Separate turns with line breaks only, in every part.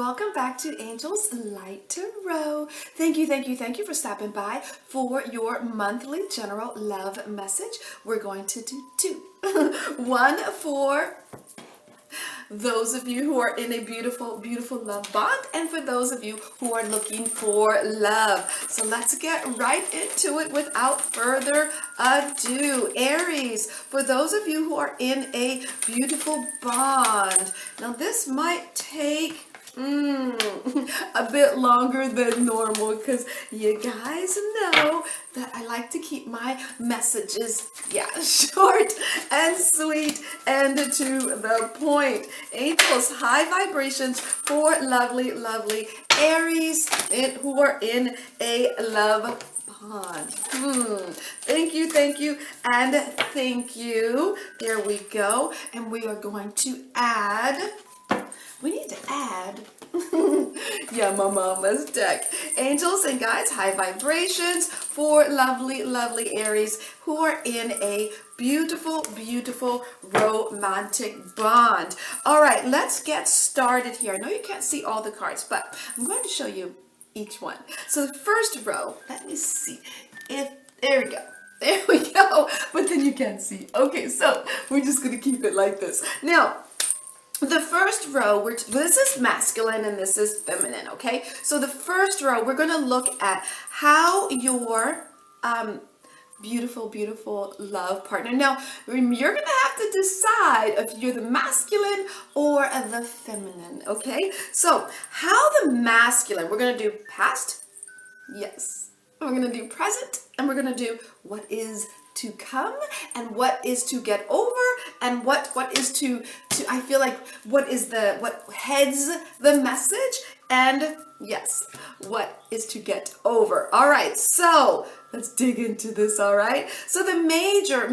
welcome back to Angels Light Tarot. Thank you for stopping by for your monthly general love message. We're going to do two. One for those of you who are in a beautiful, beautiful love bond, and for those of you who are looking for love. So let's get right into it without further ado. Aries, for those of you who are in a beautiful bond. Now this might take a bit longer than normal because you guys know that I like to keep my messages, short and sweet and to the point. Angels, high vibrations for lovely, lovely Aries who are in a love bond. Thank you, and thank you. There we go. And we are going to add. We need to add, my mama's deck. Angels and guides, high vibrations for lovely, lovely Aries who are in a beautiful, beautiful romantic bond. All right, let's get started here. I know you can't see all the cards, but I'm going to show you each one. So the first row, let me see if, there we go. There we go, but then you can't see. Okay, so we're just gonna keep it like this. Now, the first row, this is masculine and this is feminine, okay? So the first row, we're going to look at how your beautiful, beautiful love partner. Now, you're going to have to decide if you're the masculine or the feminine, okay? So how the masculine, we're going to do past, yes. We're going to do present, and we're going to do what is to come and what is to get over and what is to I feel like what heads the message, and yes, what is to get over. All right, so let's dig into this. All right, so the major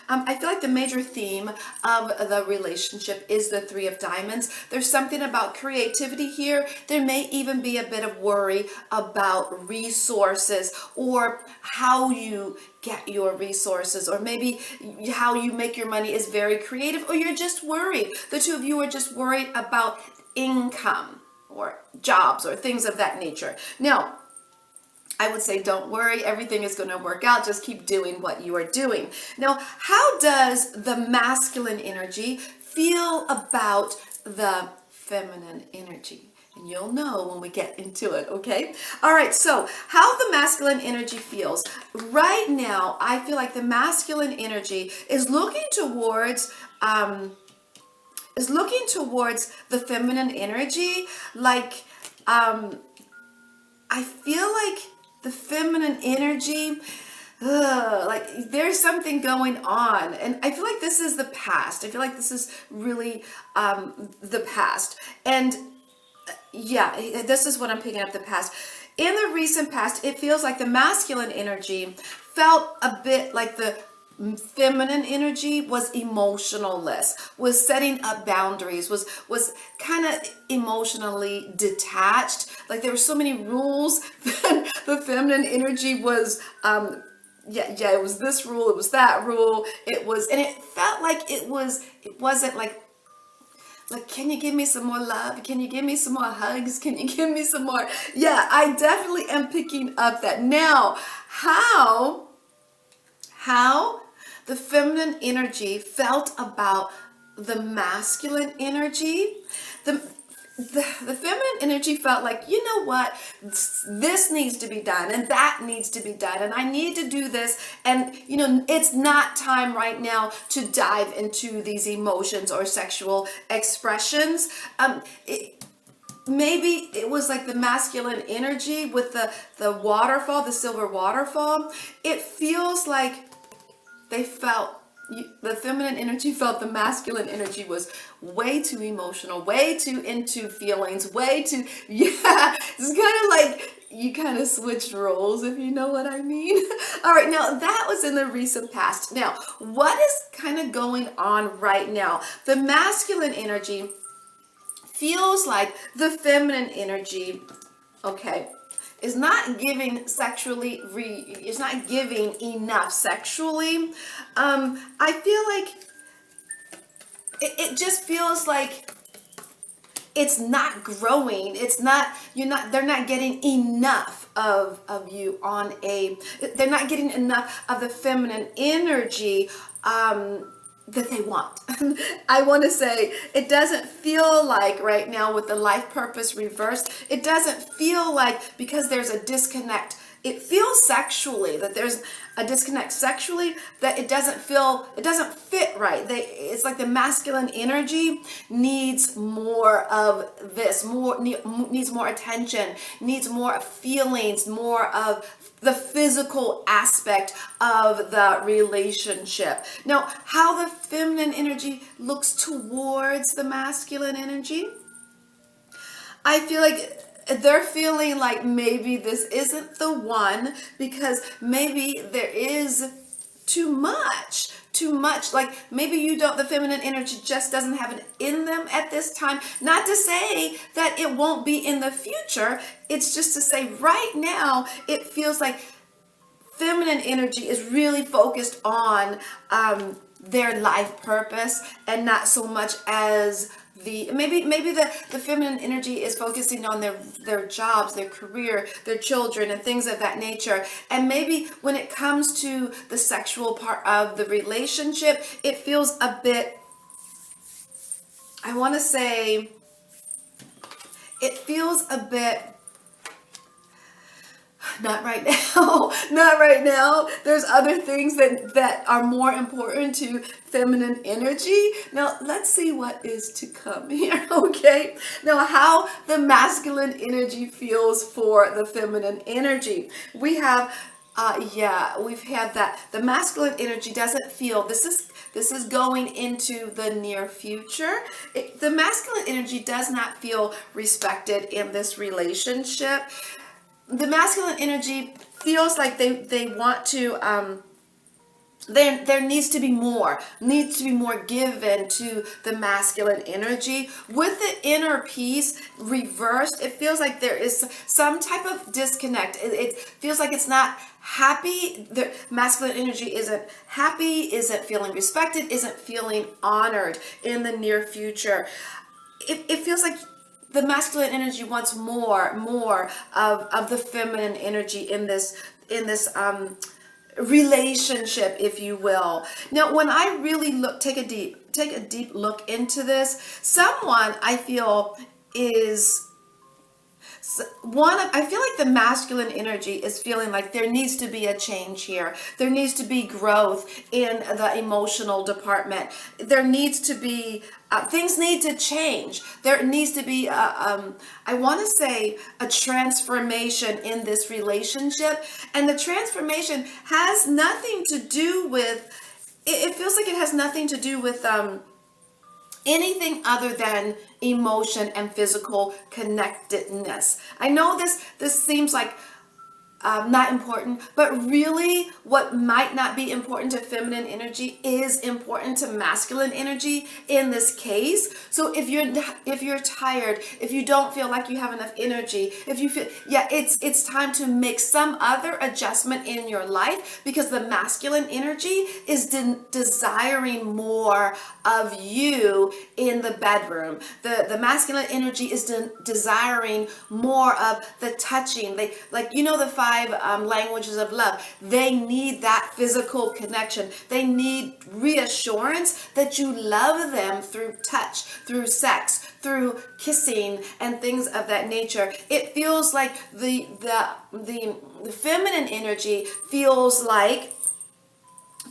I feel like the major theme of the relationship is the Three of Diamonds. There's something about creativity here. There may even be a bit of worry about resources or how you get your resources, or maybe how you make your money is very creative, or you're just worried. The two of you are just worried about income or jobs or things of that nature. Now, I would say don't worry, everything is going to work out. Just keep doing what you are doing. Now, how does the masculine energy feel about the feminine energy? And you'll know when we get into it, okay? All right, so how the masculine energy feels. Right now, I feel like the masculine energy is looking towards the feminine energy. Like, I feel like the feminine energy, like there's something going on, and I feel like this is the past. I feel like this is really the past, and this is what I'm picking up, the past. In the recent past, it feels like the masculine energy felt a bit like the feminine energy was emotionless, was setting up boundaries, was kind of emotionally detached. Like there were so many rules that the feminine energy was it was this rule, it was that rule, and it felt like it wasn't like, can you give me some more love? Can you give me some more hugs? Can you give me some more? Yeah, I definitely am picking up that. Now, how the feminine energy felt about the masculine energy. The feminine energy felt like, you know what, this needs to be done and that needs to be done, and I need to do this, and it's not time right now to dive into these emotions or sexual expressions. Maybe it was like the masculine energy with the waterfall, the silver waterfall. It feels like the feminine energy felt the masculine energy was way too emotional, way too into feelings, it's kind of like you kind of switched roles, if you know what I mean. All right, now that was in the recent past. Now, what is kind of going on right now? The masculine energy feels like the feminine energy, okay, is not giving sexually, is not giving enough sexually. I feel like it just feels like it's not growing. They're not getting enough of you on a, they're not getting enough of the feminine energy that they want. I want to say it doesn't feel like right now with the life purpose reversed, it doesn't feel like, because there's a disconnect. It feels sexually that there's a disconnect sexually, that it doesn't fit right. It's like the masculine energy needs more of this, needs more attention, needs more feelings, more of the physical aspect of the relationship. Now, how the feminine energy looks towards the masculine energy, I feel like they're feeling like maybe this isn't the one, because maybe there is too much. Like maybe the feminine energy just doesn't have it in them at this time. Not to say that it won't be in the future. It's just to say right now, it feels like feminine energy is really focused on their life purpose, and not so much as maybe the feminine energy is focusing on their jobs, their career, their children, and things of that nature. And maybe when it comes to the sexual part of the relationship, it feels a bit, I want to say, it feels a bit, not right now, not right now. There's other things that are more important to feminine energy. Now, let's see what is to come here, okay? Now, how the masculine energy feels for the feminine energy. We have, we've had that. The masculine energy doesn't feel, this is going into the near future. The masculine energy does not feel respected in this relationship. The masculine energy feels like they want to, there needs to be more given to the masculine energy. With the inner peace reversed, it feels like there is some type of disconnect. It feels like it's not happy. The masculine energy isn't happy, isn't feeling respected, isn't feeling honored in the near future. It feels like the masculine energy wants more of the feminine energy in this relationship, if you will. Now, when I really take a deep look into this, someone I feel is I feel like the masculine energy is feeling like there needs to be a change here. There needs to be growth in the emotional department. There needs to be things need to change. There needs to be I want to say a transformation in this relationship, and the transformation has nothing to do with. It feels like it has nothing to do with anything other than emotion and physical connectedness. I know this seems like not important, but really what might not be important to feminine energy is important to masculine energy in this case. So if you're tired, if you don't feel like you have enough energy, if you feel, it's time to make some other adjustment in your life, because the masculine energy is desiring more of you in the bedroom. The masculine energy is desiring more of the touching. The 5 languages of love. They need that physical connection. They need reassurance that you love them through touch, through sex, through kissing, and things of that nature. It feels like the feminine energy feels like,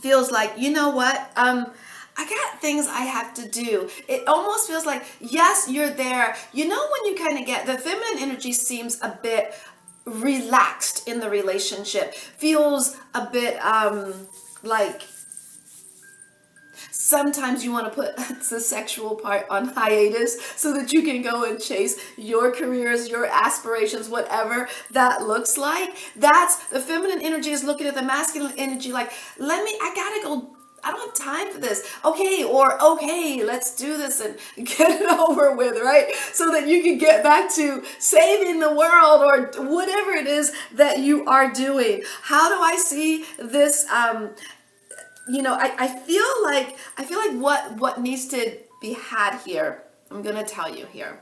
you know what? I got things I have to do. It almost feels like, yes, you're there. You know, when you kind of get the feminine energy seems a bit relaxed in the relationship, feels a bit like sometimes you want to put the sexual part on hiatus so that you can go and chase your careers, your aspirations, whatever that looks like. That's the feminine energy is looking at the masculine energy like, I gotta go. I don't have time for this. Okay, let's do this and get it over with, right? So that you can get back to saving the world or whatever it is that you are doing. How do I see this? I feel like what needs to be had here, I'm going to tell you here.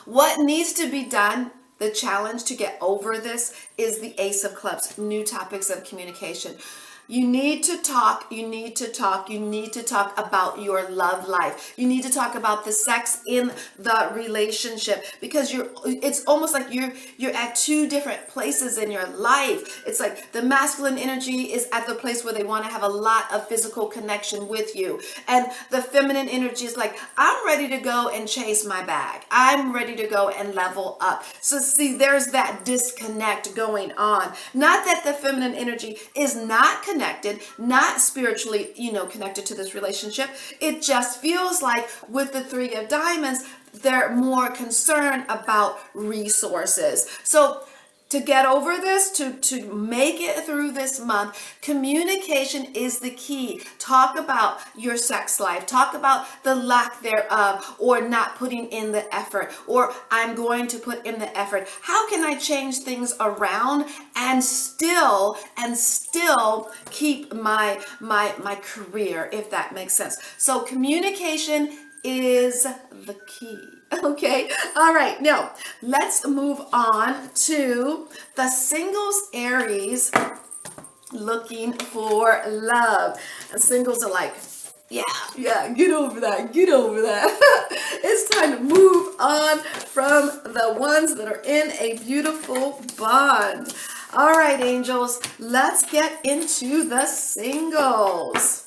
What needs to be done, the challenge to get over this, is the Ace of Clubs, new topics of communication. You need to talk, you need to talk, you need to talk about your love life. You need to talk about the sex in the relationship, because it's almost like you're at two different places in your life. It's like the masculine energy is at the place where they want to have a lot of physical connection with you. And the feminine energy is like, I'm ready to go and chase my bag. I'm ready to go and level up. So see, there's that disconnect going on. Not that the feminine energy is not connected, not spiritually, connected to this relationship. It just feels like with the Three of Diamonds, they're more concerned about resources. So to get over this, to make it through this month, communication is the key. Talk about your sex life. Talk about the lack thereof, or not putting in the effort, or I'm going to put in the effort. How can I change things around and still keep my career, if that makes sense? So communication is the key. Okay. All right. Now let's move on to the singles Aries looking for love. And singles are like, yeah, get over that. It's time to move on from the ones that are in a beautiful bond. All right, angels, let's get into the singles.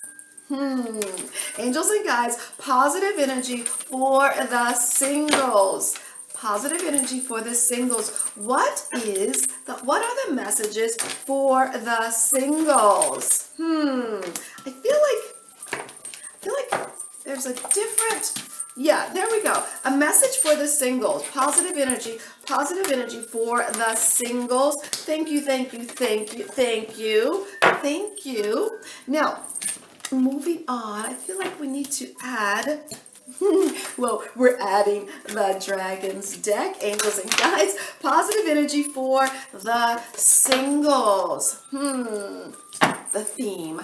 Angels and guides, positive energy for the singles. Positive energy for the singles. What are the messages for the singles? I feel like there's a different, there we go. A message for the singles. Positive energy for the singles. Thank you. Now, moving on, I feel like we need to add, well, we're adding the Dragons deck, angels and guides, positive energy for the singles. The theme.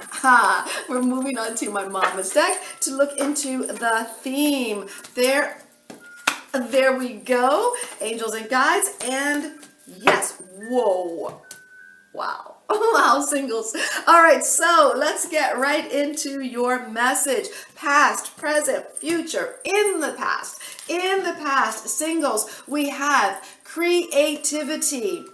We're moving on to my mama's deck to look into the theme. There we go, angels and guides, and yes, whoa. Wow. Wow, singles. All right, so let's get right into your message. Past, present, future. In the past, singles, we have creativity,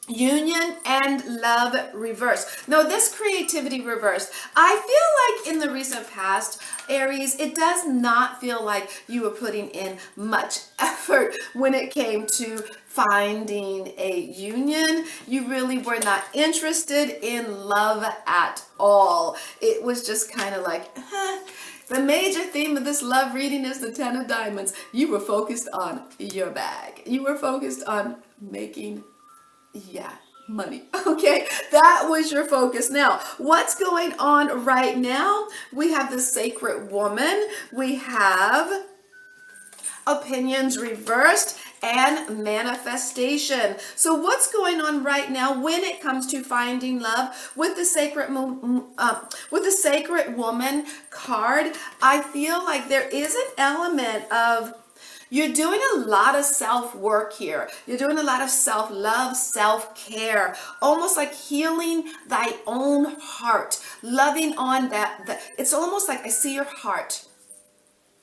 union, and love reverse. Now, this creativity reverse, I feel like in the recent past, Aries, it does not feel like you were putting in much effort when it came to finding a union. You really were not interested in love at all. It was just kind of like, The major theme of this love reading is the Ten of Diamonds. You were focused on your bag. You were focused on making money. Okay, that was your focus. Now, what's going on right now? We have the Sacred Woman. We have opinions reversed and manifestation. So what's going on right now when it comes to finding love with the Sacred Woman card? I feel like there is an element of you're doing a lot of self-work here. You're doing a lot of self-love, self-care, almost like healing thy own heart, loving on that. It's almost like I see your heart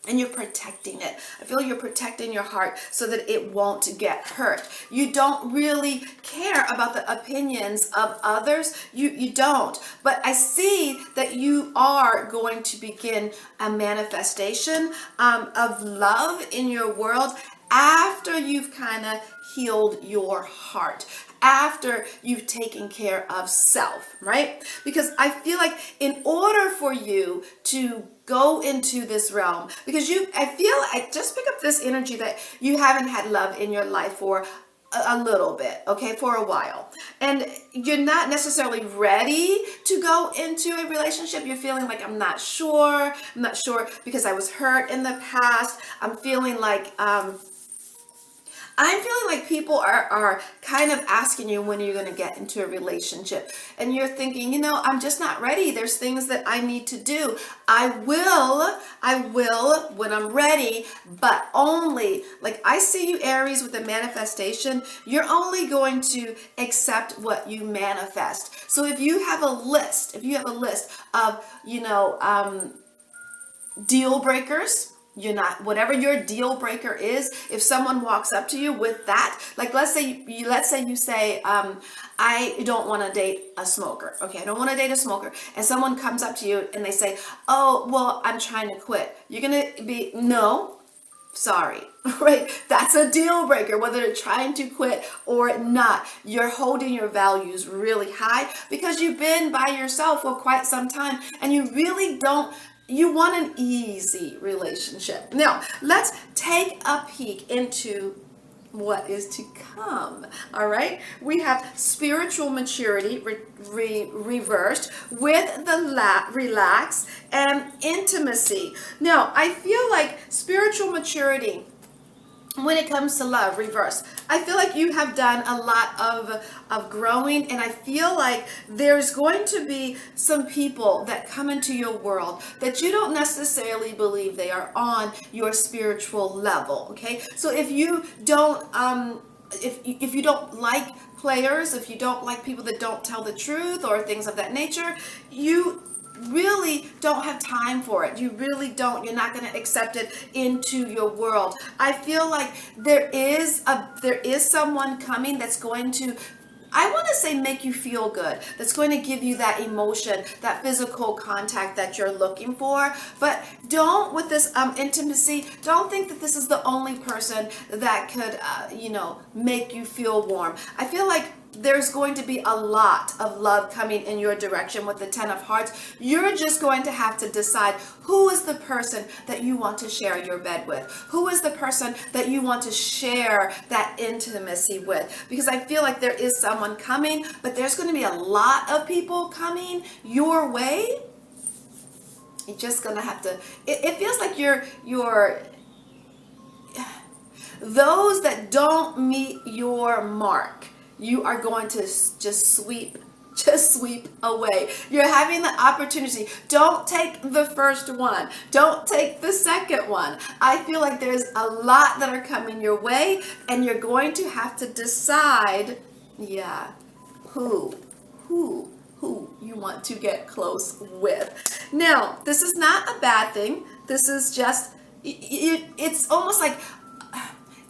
and you're protecting it. I feel you're protecting your heart so that it won't get hurt. You don't really care about the opinions of others. You don't. But I see that you are going to begin a manifestation of love in your world after you've kind of healed your heart, after you've taken care of self, right? Because I feel like in order for you to go into this realm, because I just pick up this energy that you haven't had love in your life for a little bit, okay, for a while, and you're not necessarily ready to go into a relationship. You're feeling like I'm not sure because I was hurt in the past. I'm feeling like I'm feeling like people are kind of asking you when you're going to get into a relationship. And you're thinking, I'm just not ready. There's things that I need to do. I will when I'm ready, but only, like I see you, Aries, with the manifestation, you're only going to accept what you manifest. So if you have a list of, deal breakers, you're not, whatever your deal breaker is, if someone walks up to you with that, like let's say you say, I don't want to date a smoker. Okay, I don't want to date a smoker. And someone comes up to you and they say, oh, well, I'm trying to quit. You're going to be, no, sorry, right? That's a deal breaker, whether they're trying to quit or not. You're holding your values really high because you've been by yourself for quite some time and you really don't. You want an easy relationship. Now, let's take a peek into what is to come. All right. We have spiritual maturity reversed with the relax and intimacy. Now, I feel like spiritual maturity, when it comes to love, reverse, I feel like you have done a lot of growing, and I feel like there's going to be some people that come into your world that you don't necessarily believe they are on your spiritual level. Okay, so if you don't if you don't like players, if you don't like people that don't tell the truth or things of that nature, you really don't have time for it. You really don't. You're not going to accept it into your world. I feel like there is someone coming that's going to, I want to say, make you feel good. That's going to give you that emotion, that physical contact that you're looking for. But don't, with this intimacy, don't think that this is the only person that could, make you feel warm. I feel like there's going to be a lot of love coming in your direction with the 10 of hearts. You're just going to have to decide who is the person that you want to share your bed with. Who is the person that you want to share that intimacy with? Because I feel like there is someone coming, but there's going to be a lot of people coming your way. You're just going to have to, it feels like you're those that don't meet your mark, you are going to just sweep away. You're having the opportunity. Don't take the first one. Don't take the second one. I feel like there's a lot that are coming your way, and you're going to have to decide, who you want to get close with. Now, this is not a bad thing. This is just, it's almost like,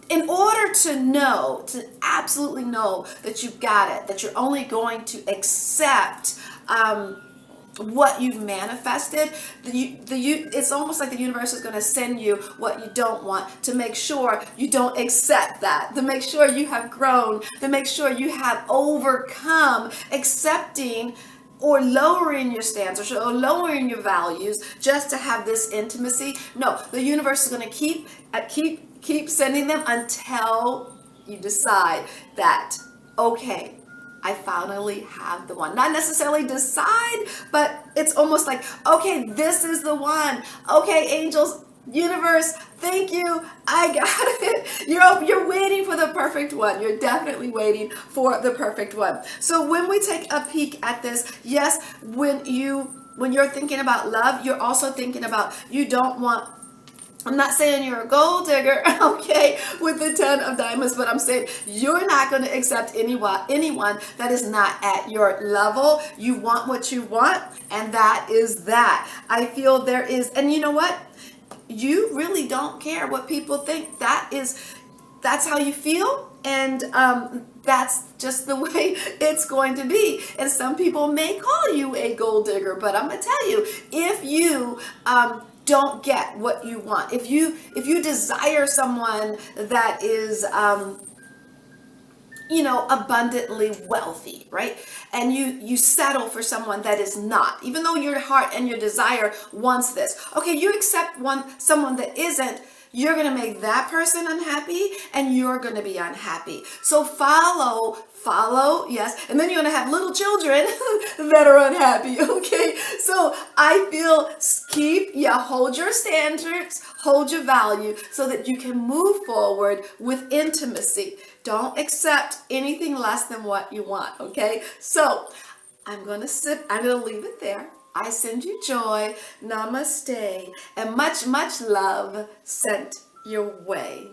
in order to absolutely know that you've got it, that you're only going to accept what you've manifested, it's almost like the universe is going to send you what you don't want to make sure you don't accept that, to make sure you have grown, to make sure you have overcome accepting or lowering your standards or lowering your values just to have this intimacy. No, the universe is going to keep sending them until you decide that, okay, I finally have the one. Not necessarily decide, but it's almost like, okay, this is the one. Okay, angels, universe, thank you, I got it. You're waiting for the perfect one. You're definitely waiting for the perfect one. So when we take a peek at this, yes, when you're thinking about love, you're also thinking about, you don't want, I'm not saying you're a gold digger, okay, with the 10 of diamonds, but I'm saying you're not going to accept anyone that is not at your level. You want what you want, and that is that. I feel there is, and you know what? You really don't care what people think. That's how you feel, and that's just the way it's going to be. And some people may call you a gold digger, but I'm gonna tell you, if you don't get what you want, if you desire someone that is abundantly wealthy, right? And you settle for someone that is not, even though your heart and your desire wants this. Okay, you accept someone that isn't, you're going to make that person unhappy and you're going to be unhappy. So follow, yes. And then you're going to have little children that are unhappy, okay? So I feel hold your standards, hold your value so that you can move forward with intimacy. Don't accept anything less than what you want, okay? So I'm going to leave it there. I send you joy, namaste, and much, much love sent your way.